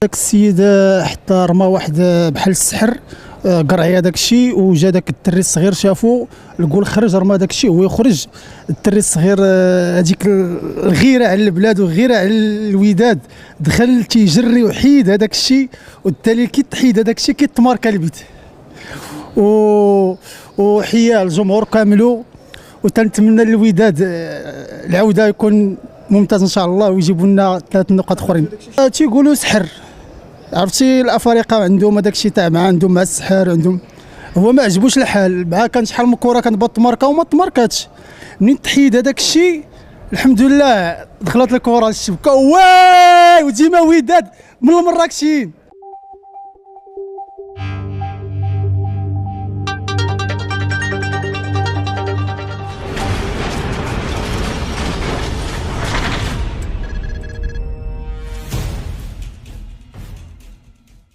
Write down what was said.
داك السيد حتى رمى واحد بحال السحر، قرعي داك الشيء، وجا داك الدري الصغير شافو القول خرج رمى داك الشيء، هو يخرج الدري الصغير هذيك الغيره على البلاد والغيره على الوداد دخل تيجري وحيد هذاك الشيء، والدليل كي تحيد هذاك الشيء كيتماركا البيت. وحيا الجمهور كاملو، وتنتمنى للوداد العوده يكون ممتاز ان شاء الله، ويجيبوا لنا 3 نقاط اخرين. تيقولوا سحر، عرفتي الافارقه عندهم هذاك الشيء تاع عندهم مع السحر، عندهم هو ما عجبوش الحال مع كان شحال من كره كانت تماركا وما تماركاتش. منين تحيد هذاك الشيء الحمد لله دخلت الكره للشبكه، واي وديما وداد من المراكشيين.